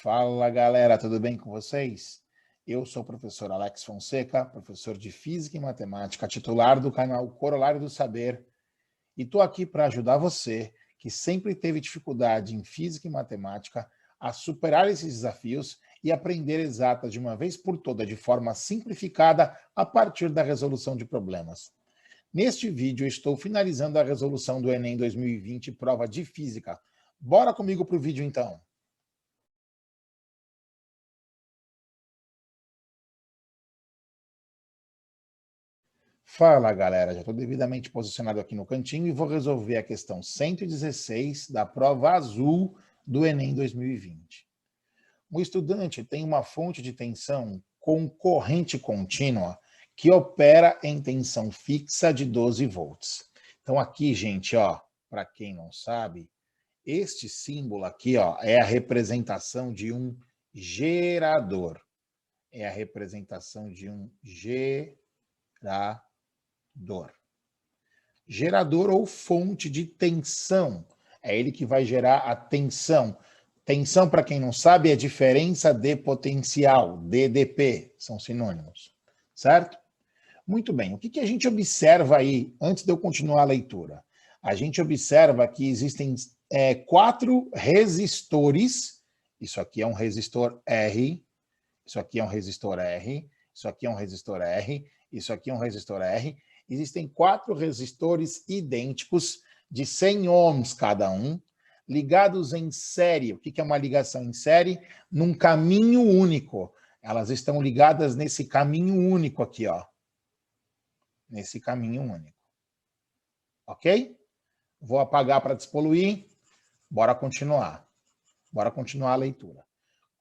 Fala galera, tudo bem com vocês? Eu sou o professor Alex Fonseca, professor de Física e Matemática, titular do canal Corolário do Saber, e estou aqui para ajudar você, que sempre teve dificuldade em Física e Matemática, a superar esses desafios e aprender exatas de uma vez por toda, de forma simplificada, a partir da resolução de problemas. Neste vídeo, eu estou finalizando a resolução do Enem 2020, prova de Física. Bora comigo para o vídeo então. Fala galera, já estou devidamente posicionado aqui no cantinho e vou resolver a questão 116 da prova azul do Enem 2020. O estudante tem uma fonte de tensão com corrente contínua que opera em tensão fixa de 12 volts. Então aqui, gente, ó, para quem não sabe, este símbolo aqui, ó, é a representação de um gerador. É a representação de um gerador. Gerador ou fonte de tensão. É ele que vai gerar a tensão. Tensão, para quem não sabe, é diferença de potencial, DDP, são sinônimos, certo? Muito bem, o que a gente observa aí, antes de eu continuar a leitura? A gente observa que existem 4 resistores, isso aqui é um resistor R, isso aqui é um resistor R, isso aqui é um resistor R, isso aqui é um resistor R. Existem 4 resistores idênticos de 100 ohms cada um, ligados em série. O que é uma ligação em série? Num caminho único. Elas estão ligadas nesse caminho único aqui, ó. Nesse caminho único. Ok? Vou apagar para despoluir. Bora continuar. Bora continuar a leitura.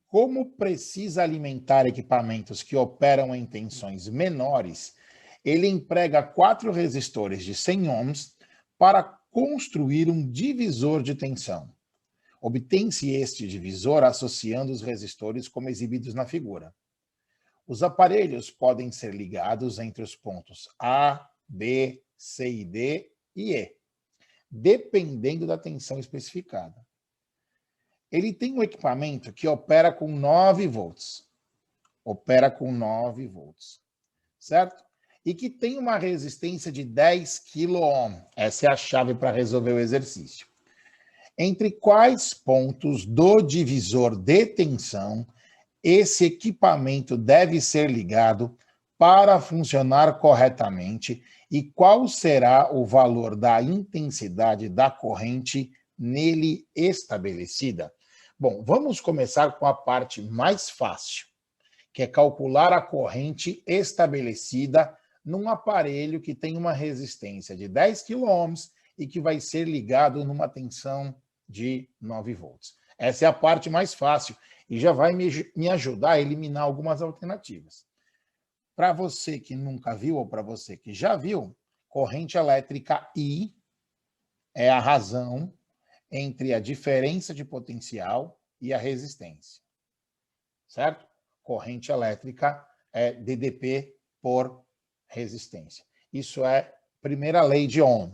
Como precisa alimentar equipamentos que operam em tensões menores, ele emprega 4 resistores de 100 ohms para construir um divisor de tensão. Obtém-se este divisor associando os resistores como exibidos na figura. Os aparelhos podem ser ligados entre os pontos A, B, C e D e E, dependendo da tensão especificada. Ele tem um equipamento que opera com 9 volts. Opera com 9 volts. Certo? E que tem uma resistência de 10 kΩ. Essa é a chave para resolver o exercício. Entre quais pontos do divisor de tensão esse equipamento deve ser ligado para funcionar corretamente e qual será o valor da intensidade da corrente nele estabelecida? Bom, vamos começar com a parte mais fácil, que é calcular a corrente estabelecida num aparelho que tem uma resistência de 10 kΩ e que vai ser ligado numa tensão de 9 volts. Essa é a parte mais fácil e já vai me ajudar a eliminar algumas alternativas. Para você que nunca viu ou para você que já viu, corrente elétrica I é a razão entre a diferença de potencial e a resistência, certo? Corrente elétrica é DDP por resistência. Isso é primeira lei de Ohm.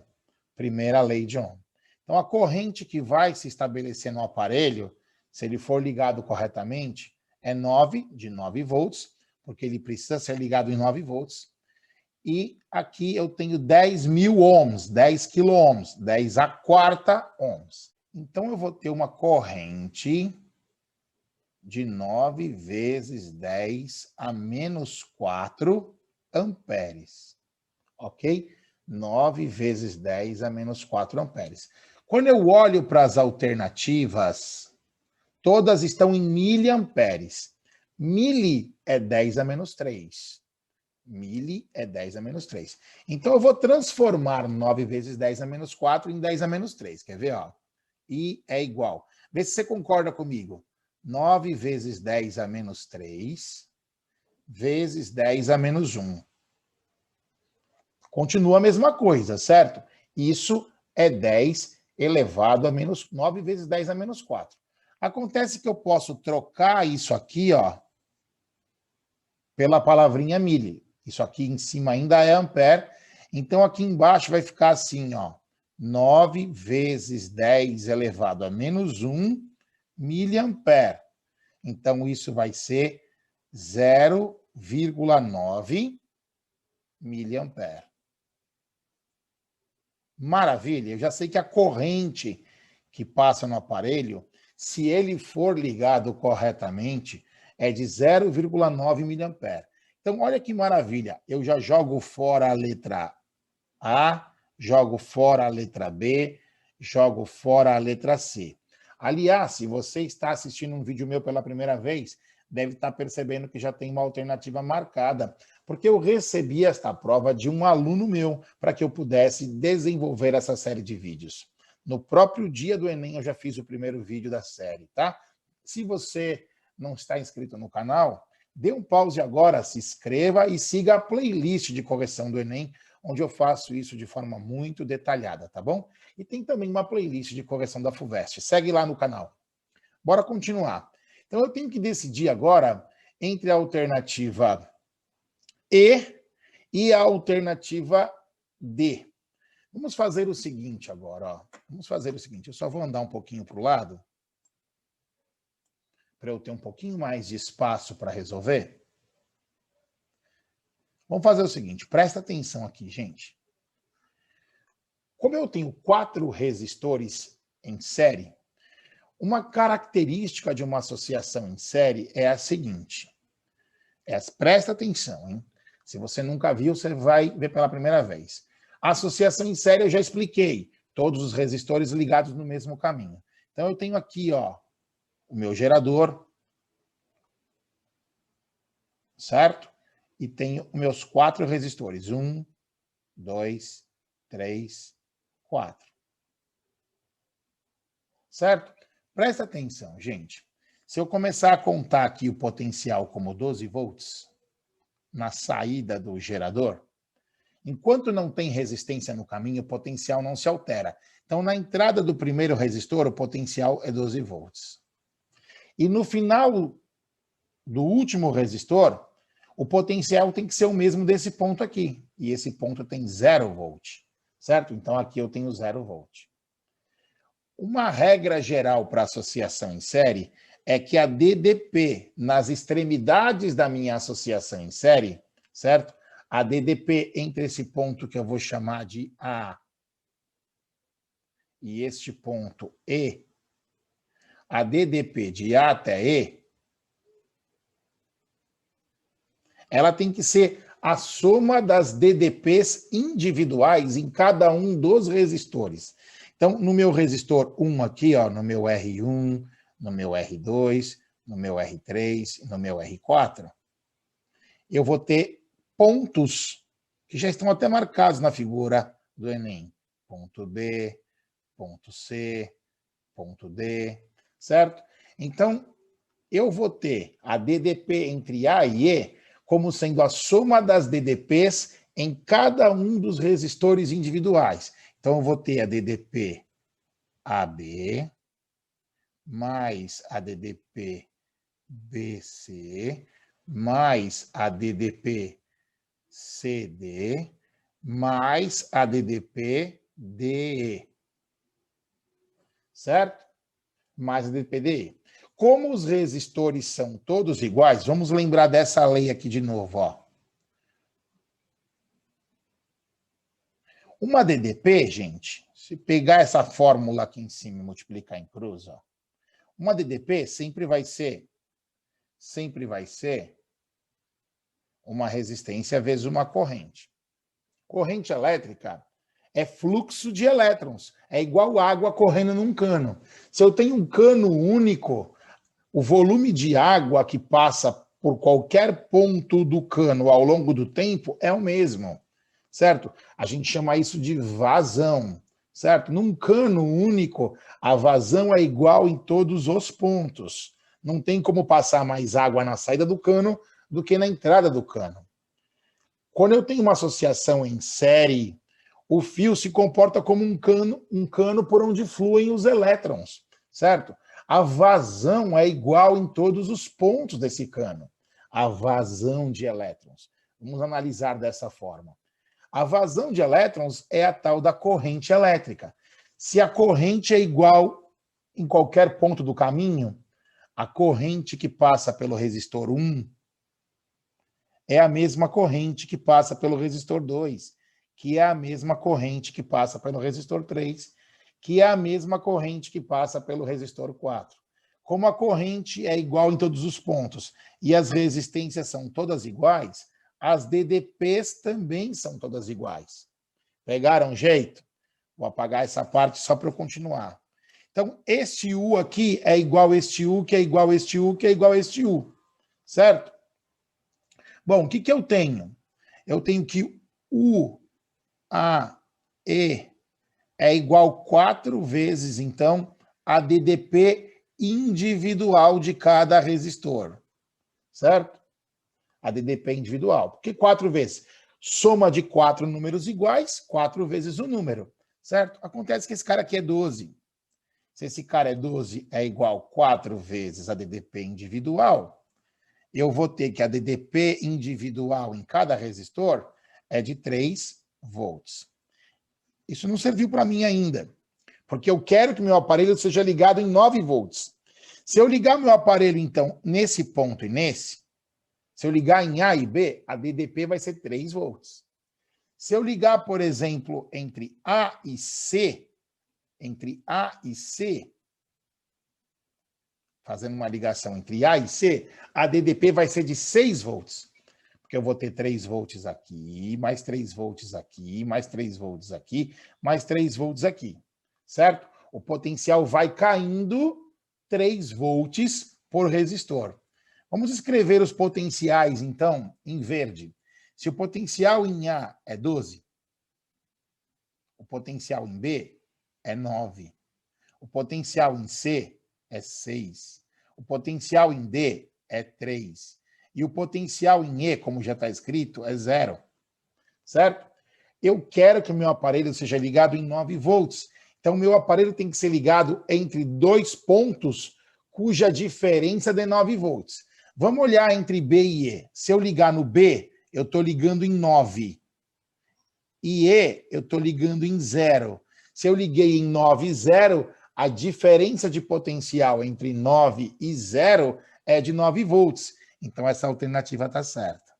Primeira lei de Ohm. Então, a corrente que vai se estabelecer no aparelho, se ele for ligado corretamente, é 9 volts, porque ele precisa ser ligado em 9 volts. E aqui eu tenho 10.000 ohms, 10 quiloohms, 10 a quarta ohms. Então, eu vou ter uma corrente de 9 vezes 10 a menos 4 amperes. Ok? 9 vezes 10 a menos 4 amperes. Quando eu olho para as alternativas, todas estão em miliamperes. Mili é 10 a menos 3. Mili é 10 a menos 3. Então, eu vou transformar 9 vezes 10 a menos 4 em 10 a menos 3. Quer ver? Ó? I é igual. Vê se você concorda comigo. 9 vezes 10 a menos 3 vezes 10 a menos 1. Continua a mesma coisa, certo? Isso é 10 elevado a menos 9 vezes 10 a menos 4. Acontece que eu posso trocar isso aqui, ó, pela palavrinha mili. Isso aqui em cima ainda é ampere. Então, aqui embaixo vai ficar assim, ó. 9 vezes 10 elevado a menos 1 miliampere. Então, isso vai ser 0,9 miliampere. Maravilha, eu já sei que a corrente que passa no aparelho, se ele for ligado corretamente, é de 0,9 miliampere. Então, olha que maravilha, eu já jogo fora a letra A, jogo fora a letra B, jogo fora a letra C. Aliás, se você está assistindo um vídeo meu pela primeira vez, deve estar percebendo que já tem uma alternativa marcada, porque eu recebi esta prova de um aluno meu para que eu pudesse desenvolver essa série de vídeos. No próprio dia do Enem eu já fiz o primeiro vídeo da série, tá? Se você não está inscrito no canal, dê um pause agora, se inscreva e siga a playlist de correção do Enem, onde eu faço isso de forma muito detalhada, tá bom? E tem também uma playlist de correção da FUVEST. Segue lá no canal. Bora continuar. Então, eu tenho que decidir agora entre a alternativa e a alternativa D. Vamos fazer o seguinte agora, ó. Vamos fazer o seguinte, eu só vou andar um pouquinho para o lado, para eu ter um pouquinho mais de espaço para resolver. Vamos fazer o seguinte, presta atenção aqui, gente. Como eu tenho 4 resistores em série, uma característica de uma associação em série é a seguinte. Presta atenção, hein? Se você nunca viu, você vai ver pela primeira vez. A associação em série eu já expliquei. Todos os resistores ligados no mesmo caminho. Então eu tenho aqui, ó, o meu gerador, certo? E tenho os meus 4 resistores. 1, 2, 3, 4. Certo? Presta atenção, gente. Se eu começar a contar aqui o potencial como 12 volts na saída do gerador, enquanto não tem resistência no caminho, o potencial não se altera. Então, na entrada do primeiro resistor, o potencial é 12 volts. E no final do último resistor, o potencial tem que ser o mesmo desse ponto aqui. E esse ponto tem 0 volt, certo? Então, aqui eu tenho 0 volt. Uma regra geral para associação em série é que a DDP nas extremidades da minha associação em série, certo? A DDP entre esse ponto que eu vou chamar de A e este ponto E, a DDP de A até E, ela tem que ser a soma das DDPs individuais em cada um dos resistores. Então, no meu resistor 1 aqui, ó, no meu R1, no meu R2, no meu R3 e no meu R4, eu vou ter pontos que já estão até marcados na figura do Enem. Ponto B, ponto C, ponto D, certo? Então, eu vou ter a DDP entre A e E como sendo a soma das DDPs em cada um dos resistores individuais. Então, eu vou ter a DDP AB mais a DDP BC mais a DDP CD mais a DDP DE. Certo? Mais a DDP DE. Como os resistores são todos iguais, vamos lembrar dessa lei aqui de novo, ó. Uma DDP, gente, se pegar essa fórmula aqui em cima e multiplicar em cruz, ó, uma DDP sempre vai ser uma resistência vezes uma corrente. Corrente elétrica é fluxo de elétrons, é igual água correndo num cano. Se eu tenho um cano único, o volume de água que passa por qualquer ponto do cano ao longo do tempo é o mesmo, certo? A gente chama isso de vazão, certo? Num cano único, a vazão é igual em todos os pontos. Não tem como passar mais água na saída do cano do que na entrada do cano. Quando eu tenho uma associação em série, o fio se comporta como um cano por onde fluem os elétrons, certo? A vazão é igual em todos os pontos desse cano. A vazão de elétrons. Vamos analisar dessa forma. A vazão de elétrons é a tal da corrente elétrica. Se a corrente é igual em qualquer ponto do caminho, A corrente que passa pelo resistor 1 é a mesma corrente que passa pelo resistor 2, que é a mesma corrente que passa pelo resistor 3, que é a mesma corrente que passa pelo resistor 4. Como a corrente é igual em todos os pontos e as resistências são todas iguais, as DDPs também são todas iguais. Pegaram jeito? Vou apagar essa parte só para eu continuar. Então, este U aqui é igual a este U, que é igual a este U, que é igual a este U. Certo? Bom, o que eu tenho? Eu tenho que U, A, E é igual 4 vezes, então, a DDP individual de cada resistor. Certo? A DDP individual. Por que 4 vezes? Soma de 4 números iguais, 4 vezes o número. Certo? Acontece que esse cara aqui é 12. Se esse cara é 12, é igual 4 vezes a DDP individual, eu vou ter que a DDP individual em cada resistor é de 3 volts. Isso não serviu para mim ainda, porque eu quero que meu aparelho seja ligado em 9 volts. Se eu ligar meu aparelho, então, nesse ponto e nesse, se eu ligar em A e B, a DDP vai ser 3 volts. Se eu ligar, por exemplo, entre A e C, fazendo uma ligação entre A e C, a DDP vai ser de 6 volts. Porque eu vou ter 3 volts aqui, mais 3 volts aqui, mais 3 volts aqui, mais 3 volts aqui. Certo? O potencial vai caindo 3 volts por resistor. Vamos escrever os potenciais, então, em verde. Se o potencial em A é 12, o potencial em B é 9. O potencial em C é 6. O potencial em D é 3. E o potencial em E, como já está escrito, é 0. Certo? Eu quero que o meu aparelho seja ligado em 9 volts. Então, o meu aparelho tem que ser ligado entre 2 pontos cuja diferença é de 9 volts. Vamos olhar entre B e E. Se eu ligar no B, eu estou ligando em 9. E E, eu estou ligando em 0. Se eu liguei em 9 e 0, a diferença de potencial entre 9 e 0 é de 9 volts. Então, essa alternativa está certa.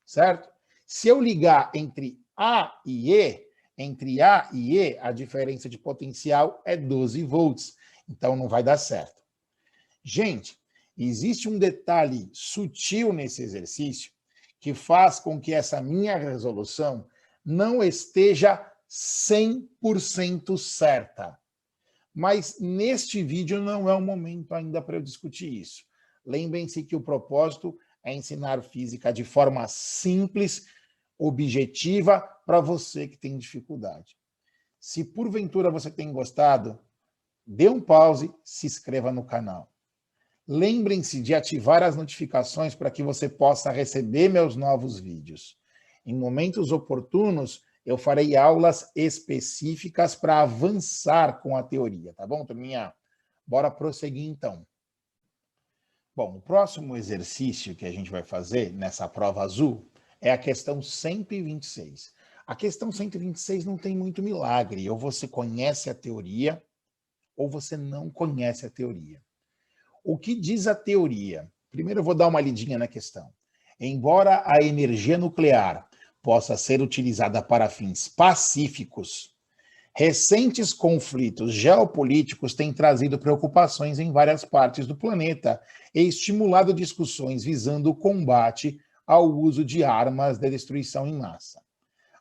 Certo? Se eu ligar entre A e E, a diferença de potencial é 12 volts. Então, não vai dar certo. Gente, existe um detalhe sutil nesse exercício que faz com que essa minha resolução não esteja 100% certa. Mas neste vídeo não é o momento ainda para eu discutir isso. Lembrem-se que o propósito é ensinar física de forma simples, objetiva, para você que tem dificuldade. Se porventura você tem gostado, dê um pause, se inscreva no canal. Lembrem-se de ativar as notificações para que você possa receber meus novos vídeos. Em momentos oportunos, eu farei aulas específicas para avançar com a teoria, tá bom, turminha? Bora prosseguir, então. Bom, o próximo exercício que a gente vai fazer nessa prova azul é a questão 126. A questão 126 não tem muito milagre. Ou você conhece a teoria, ou você não conhece a teoria. O que diz a teoria? Primeiro eu vou dar uma lidinha na questão. Embora a energia nuclear possa ser utilizada para fins pacíficos, recentes conflitos geopolíticos têm trazido preocupações em várias partes do planeta e estimulado discussões visando o combate ao uso de armas de destruição em massa.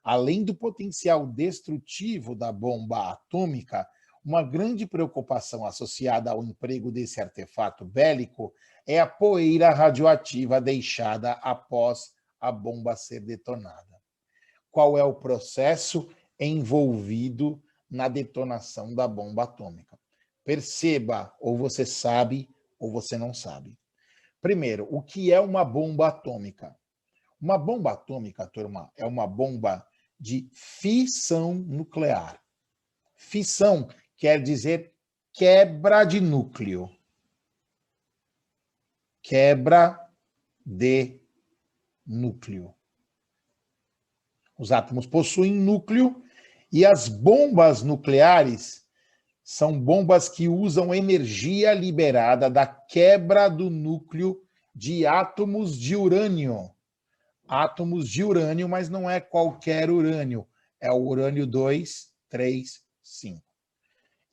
Além do potencial destrutivo da bomba atômica, uma grande preocupação associada ao emprego desse artefato bélico é a poeira radioativa deixada após a bomba ser detonada. Qual é o processo envolvido na detonação da bomba atômica? Perceba, ou você sabe, ou você não sabe. Primeiro, o que é uma bomba atômica? Uma bomba atômica, turma, é uma bomba de fissão nuclear. Fissão quer dizer quebra de núcleo. Quebra de núcleo. Os átomos possuem núcleo e as bombas nucleares São bombas que usam energia liberada da quebra do núcleo de átomos de urânio. Átomos de urânio, mas não é qualquer urânio. É o urânio 235.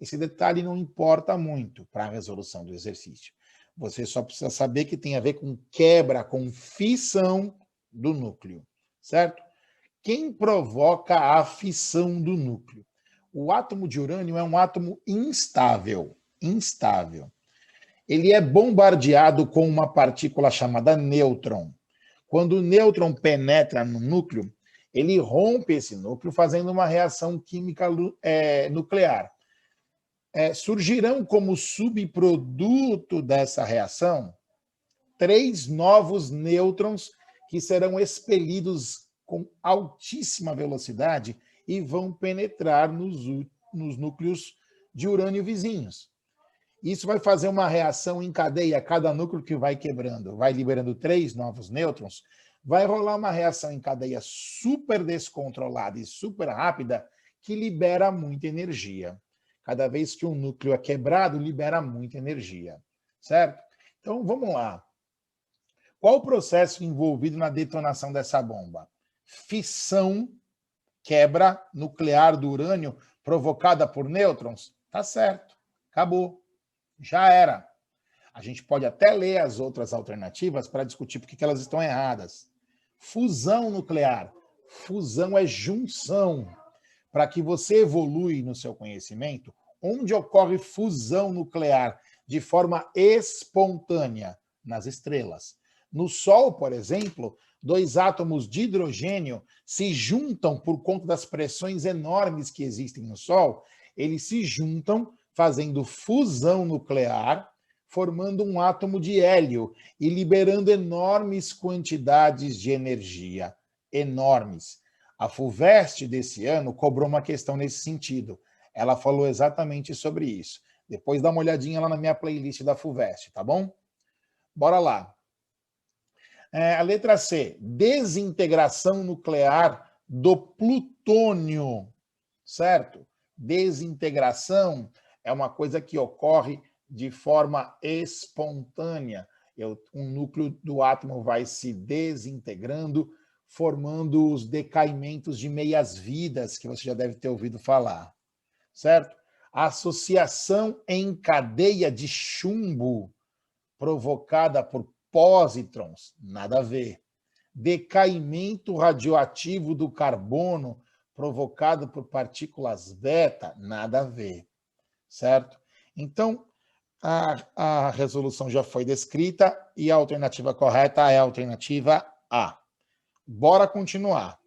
Esse detalhe não importa muito para a resolução do exercício. Você só precisa saber que tem a ver com quebra, com fissão do núcleo, certo? Quem provoca a fissão do núcleo? O átomo de urânio é um átomo instável. Ele é bombardeado com uma partícula chamada nêutron. Quando o nêutron penetra no núcleo, ele rompe esse núcleo fazendo uma reação química nuclear. Surgirão como subproduto dessa reação 3 novos nêutrons que serão expelidos com altíssima velocidade e vão penetrar nos núcleos de urânio vizinhos. Isso vai fazer uma reação em cadeia. Cada núcleo que vai quebrando, vai liberando 3 novos nêutrons, vai rolar uma reação em cadeia super descontrolada e super rápida que libera muita energia. Cada vez que um núcleo é quebrado, libera muita energia, certo? Então, vamos lá. Qual o processo envolvido na detonação dessa bomba? Fissão, quebra nuclear do urânio provocada por nêutrons? Tá certo, acabou, já era. A gente pode até ler as outras alternativas para discutir por que elas estão erradas. Fusão nuclear. Fusão é junção. Para que você evolui no seu conhecimento, onde ocorre fusão nuclear de forma espontânea? Nas estrelas. No Sol, por exemplo, 2 átomos de hidrogênio se juntam por conta das pressões enormes que existem no Sol, eles se juntam fazendo fusão nuclear, formando um átomo de hélio e liberando enormes quantidades de energia. Enormes. A FUVEST desse ano cobrou uma questão nesse sentido. Ela falou exatamente sobre isso. Depois dá uma olhadinha lá na minha playlist da FUVEST, tá bom? Bora lá. A letra C, desintegração nuclear do plutônio, certo? Desintegração é uma coisa que ocorre de forma espontânea. Um núcleo do átomo vai se desintegrando, formando os decaimentos de meias-vidas, que você já deve ter ouvido falar, certo? A associação em cadeia de chumbo provocada por pósitrons, nada a ver. Decaimento radioativo do carbono provocado por partículas beta, nada a ver, certo? Então, a resolução já foi descrita e a alternativa correta é a alternativa A. Bora continuar.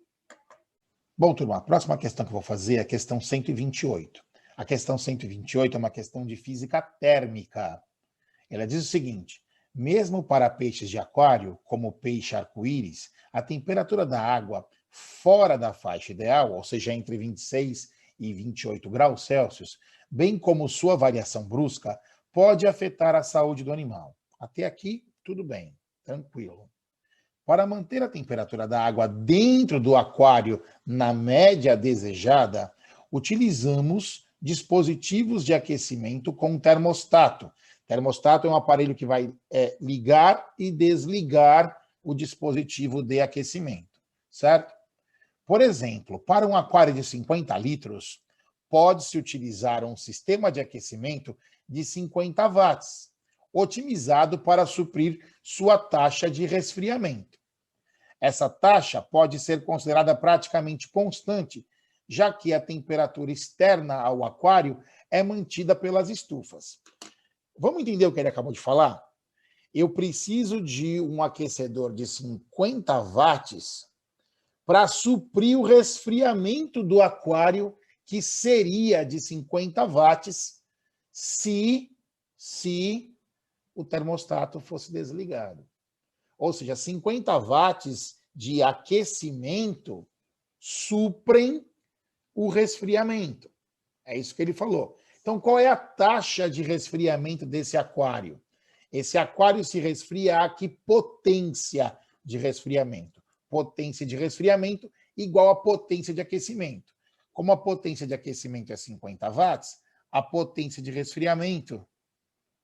Bom, turma, a próxima questão que eu vou fazer é a questão 128. A questão 128 é uma questão de física térmica. Ela diz o seguinte: mesmo para peixes de aquário, como o peixe arco-íris, a temperatura da água fora da faixa ideal, ou seja, entre 26 e 28 graus Celsius, bem como sua variação brusca, pode afetar a saúde do animal. Até aqui, tudo bem, tranquilo. Para manter a temperatura da água dentro do aquário na média desejada, utilizamos dispositivos de aquecimento com termostato. Termostato é um aparelho que vai ligar e desligar o dispositivo de aquecimento, certo? Por exemplo, para um aquário de 50 litros, pode-se utilizar um sistema de aquecimento de 50 watts, otimizado para suprir sua taxa de resfriamento. Essa taxa pode ser considerada praticamente constante, já que a temperatura externa ao aquário é mantida pelas estufas. Vamos entender o que ele acabou de falar? Eu preciso de um aquecedor de 50 watts para suprir o resfriamento do aquário, que seria de 50 watts se o termostato fosse desligado. Ou seja, 50 watts de aquecimento suprem o resfriamento. É isso que ele falou. Então, qual é a taxa de resfriamento desse aquário? Esse aquário se resfria a que potência de resfriamento? Potência de resfriamento igual a potência de aquecimento. Como a potência de aquecimento é 50 watts, a potência de resfriamento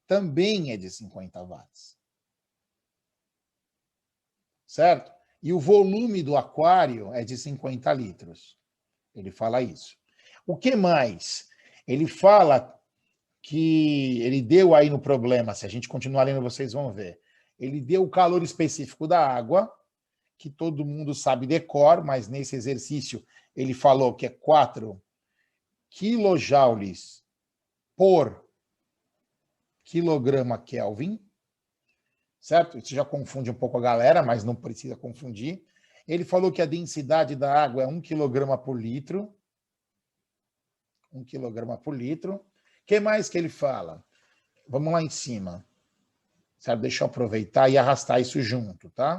também é de 50 watts. Certo? E o volume do aquário é de 50 litros. Ele fala isso. O que mais? Ele fala que ele deu aí no problema, se a gente continuar lendo, vocês vão ver. Ele deu o calor específico da água, que todo mundo sabe de cor, mas nesse exercício ele falou que é 4 quilojoules por quilograma Kelvin, certo? Isso já confunde um pouco a galera, mas não precisa confundir. Ele falou que a densidade da água é 1 quilograma por litro. 1 quilograma por litro. O que mais que ele fala? Vamos lá em cima. Certo? Deixa eu aproveitar e arrastar isso junto, tá?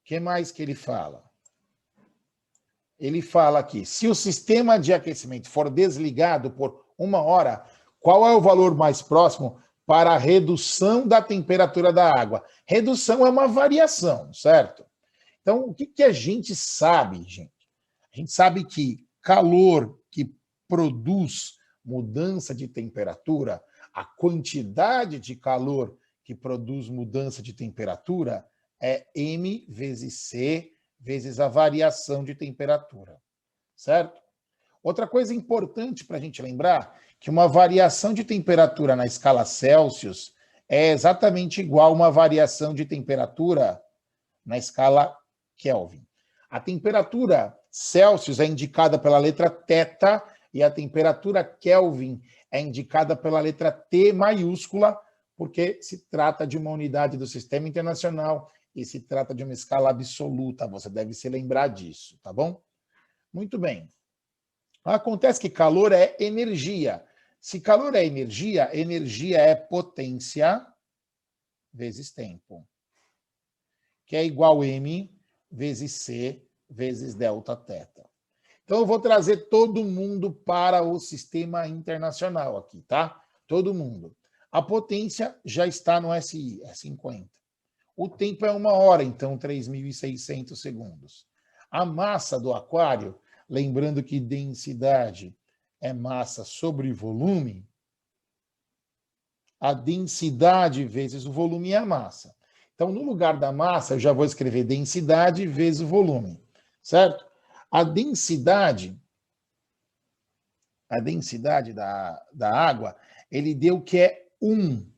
O que mais que ele fala? Ele fala aqui, se o sistema de aquecimento for desligado por 1 hora, qual é o valor mais próximo para a redução da temperatura da água? Redução é uma variação, certo? Então, o que a gente sabe, gente? A gente sabe que calor que produz mudança de temperatura, a quantidade de calor que produz mudança de temperatura é M vezes C vezes a variação de temperatura, certo? Outra coisa importante para a gente lembrar, que uma variação de temperatura na escala Celsius é exatamente igual a uma variação de temperatura na escala Kelvin. A temperatura Celsius é indicada pela letra θ e a temperatura Kelvin é indicada pela letra T maiúscula, porque se trata de uma unidade do Sistema Internacional e se trata de uma escala absoluta. Você deve se lembrar disso, tá bom? Muito bem. Acontece que calor é energia. Se calor é energia, energia é potência vezes tempo, que é igual a M vezes C vezes Δθ. Então, eu vou trazer todo mundo para o sistema internacional aqui, tá? Todo mundo. A potência já está no SI, é 50. O tempo é 1 hora, então 3.600 segundos. A massa do aquário, lembrando que densidade é massa sobre volume, a densidade vezes o volume é a massa. Então, no lugar da massa, eu já vou escrever densidade vezes o volume, certo? A densidade da água, ele deu que é 1.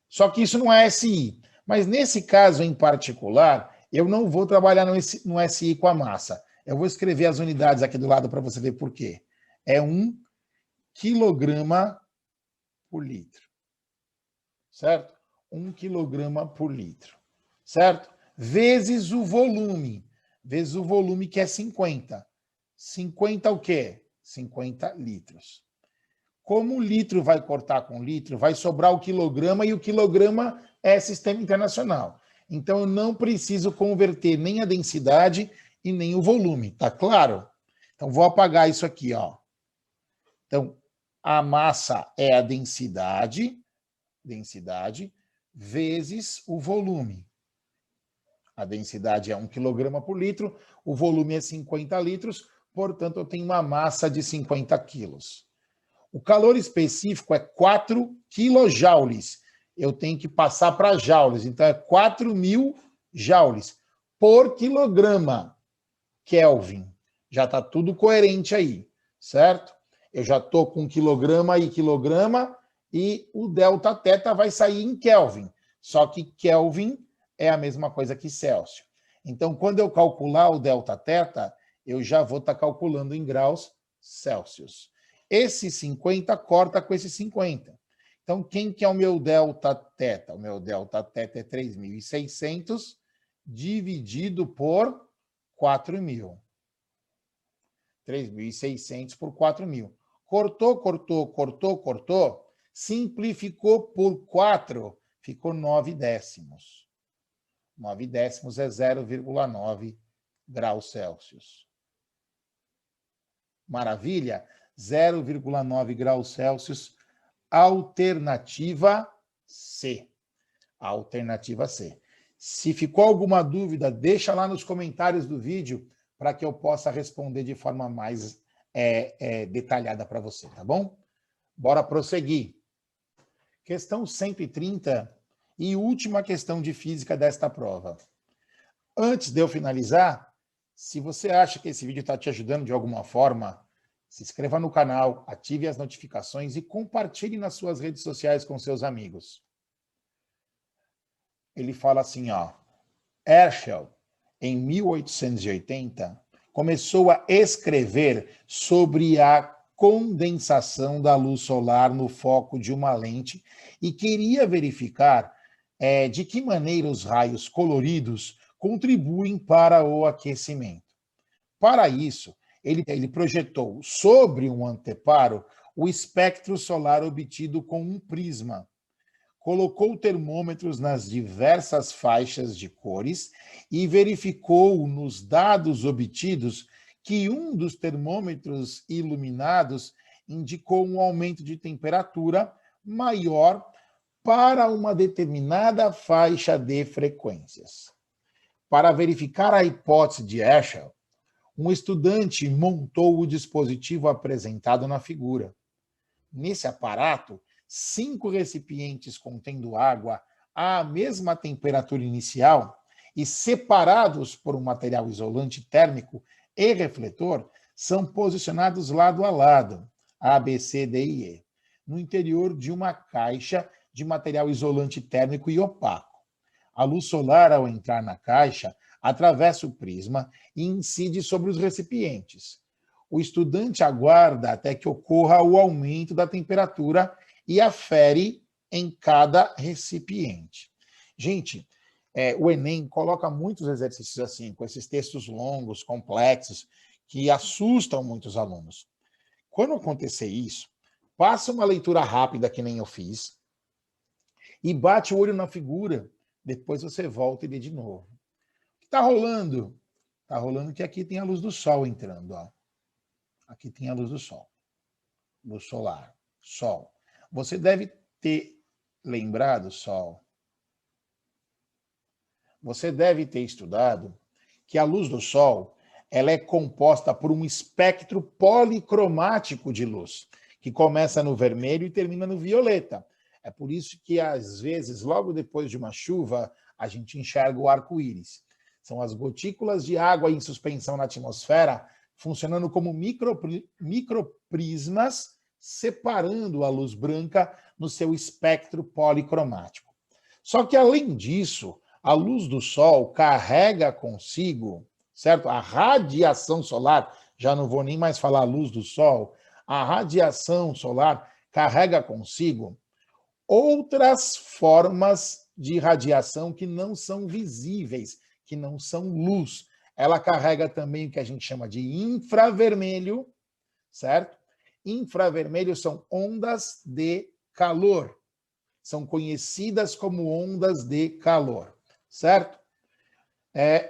Só que isso não é SI. Mas nesse caso em particular, eu não vou trabalhar no SI com a massa. Eu vou escrever as unidades aqui do lado para você ver por quê. É 1 quilograma por litro. Certo? 1 quilograma por litro. Certo? Vezes o volume. Vezes o volume, que é 50. 50 o quê? 50 litros. Como o litro vai cortar com litro, vai sobrar o quilograma, e o quilograma é sistema internacional. Então, eu não preciso converter nem a densidade e nem o volume, tá claro? Então, vou apagar isso aqui, ó. Então, a massa é a densidade vezes o volume. A densidade é 1 quilograma por litro, o volume é 50 litros, portanto, eu tenho uma massa de 50 quilos. O calor específico é 4 quilojoules. Eu tenho que passar para joules, então é 4.000 joules por quilograma Kelvin. Já está tudo coerente aí, certo? Eu já estou com quilograma e quilograma, e o Δθ vai sair em Kelvin. Só que Kelvin é a mesma coisa que Celsius. Então, quando eu calcular o Δθ, eu já vou estar calculando em graus Celsius. Esse 50 corta com esse 50. Então, quem que é o meu Δθ? O meu Δθ é 3.600 dividido por 4.000. 3.600 por 4.000. Cortou, cortou, cortou, cortou. Simplificou por 4, ficou 9 décimos. 9 décimos é 0,9 graus Celsius. Maravilha? 0,9 graus Celsius, alternativa C. Alternativa C. Se ficou alguma dúvida, deixa lá nos comentários do vídeo para que eu possa responder de forma mais detalhada para você, tá bom? Bora prosseguir. Questão 130 e última questão de física desta prova. Antes de eu finalizar, se você acha que esse vídeo está te ajudando de alguma forma, se inscreva no canal, ative as notificações e compartilhe nas suas redes sociais com seus amigos. Ele fala assim, ó, Herschel, em 1880, começou a escrever sobre a condensação da luz solar no foco de uma lente e queria verificar de que maneira os raios coloridos contribuem para o aquecimento. Para isso, ele projetou sobre um anteparo o espectro solar obtido com um prisma. Colocou termômetros nas diversas faixas de cores e verificou nos dados obtidos que um dos termômetros iluminados indicou um aumento de temperatura maior para uma determinada faixa de frequências. Para verificar a hipótese de Herschel, um estudante montou o dispositivo apresentado na figura. Nesse aparato, 5 recipientes contendo água à mesma temperatura inicial e separados por um material isolante térmico e refletor são posicionados lado a lado, A, B, C, D e E, no interior de uma caixa de material isolante térmico e opaco. A luz solar, ao entrar na caixa, atravessa o prisma e incide sobre os recipientes. O estudante aguarda até que ocorra o aumento da temperatura e afere em cada recipiente. Gente, o Enem coloca muitos exercícios assim, com esses textos longos, complexos, que assustam muitos alunos. Quando acontecer isso, passa uma leitura rápida, que nem eu fiz, e bate o olho na figura. Depois você volta e lê de novo. O que está rolando? Está rolando que aqui tem a luz do sol entrando. Ó. Aqui tem a luz do sol. Luz solar. Sol. Você deve ter lembrado, Sol. Você deve ter estudado que a luz do Sol ela é composta por um espectro policromático de luz, que começa no vermelho e termina no violeta. É por isso que, às vezes, logo depois de uma chuva, a gente enxerga o arco-íris. São as gotículas de água em suspensão na atmosfera, funcionando como microprismas, separando a luz branca no seu espectro policromático. Só que, além disso, a luz do Sol carrega consigo, certo? A radiação solar, já não vou nem mais falar luz do Sol, a radiação solar carrega consigo outras formas de radiação que não são visíveis, que não são luz. Ela carrega também o que a gente chama de infravermelho, certo? Infravermelho são ondas de calor. São conhecidas como ondas de calor, certo?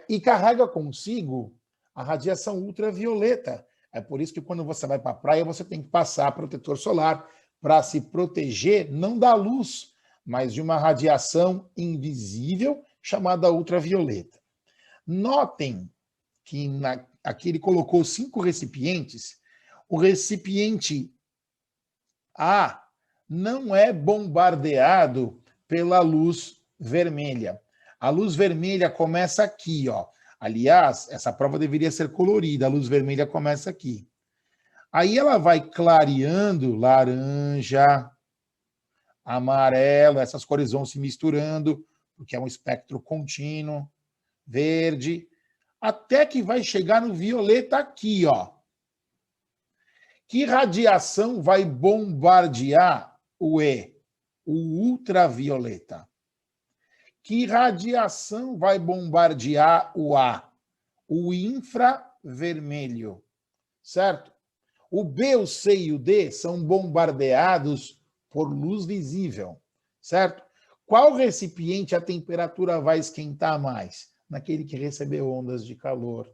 E carrega consigo a radiação ultravioleta. É por isso que quando você vai para a praia, você tem que passar protetor solar para se proteger não da luz, mas de uma radiação invisível chamada ultravioleta. Notem que aqui ele colocou 5 recipientes. O recipiente A não é bombardeado pela luz vermelha. A luz vermelha começa aqui, ó. Aliás, essa prova deveria ser colorida. A luz vermelha começa aqui. Aí ela vai clareando, laranja, amarelo, essas cores vão se misturando, porque é um espectro contínuo, verde, até que vai chegar no violeta aqui, ó. Que radiação vai bombardear o E? O ultravioleta. Que radiação vai bombardear o A? O infravermelho, certo? O B, o C e o D são bombardeados por luz visível, certo? Qual recipiente a temperatura vai esquentar mais? Naquele que recebeu ondas de calor.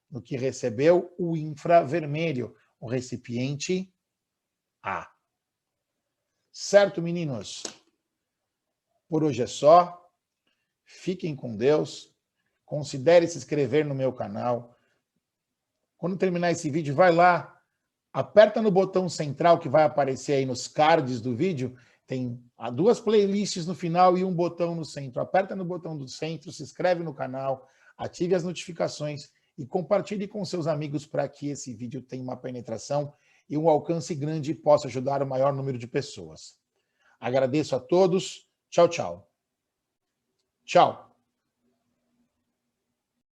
No que recebeu o infravermelho, o recipiente A. Certo, meninos? Por hoje é só. Fiquem com Deus. Considere se inscrever no meu canal. Quando terminar esse vídeo, vai lá, Aperta no botão central que vai aparecer aí nos cards do vídeo, tem 2 playlists no final e um botão no centro. Aperta no botão do centro, se inscreve no canal, ative as notificações e compartilhe com seus amigos para que esse vídeo tenha uma penetração e um alcance grande e possa ajudar o maior número de pessoas. Agradeço a todos. Tchau, tchau. Tchau.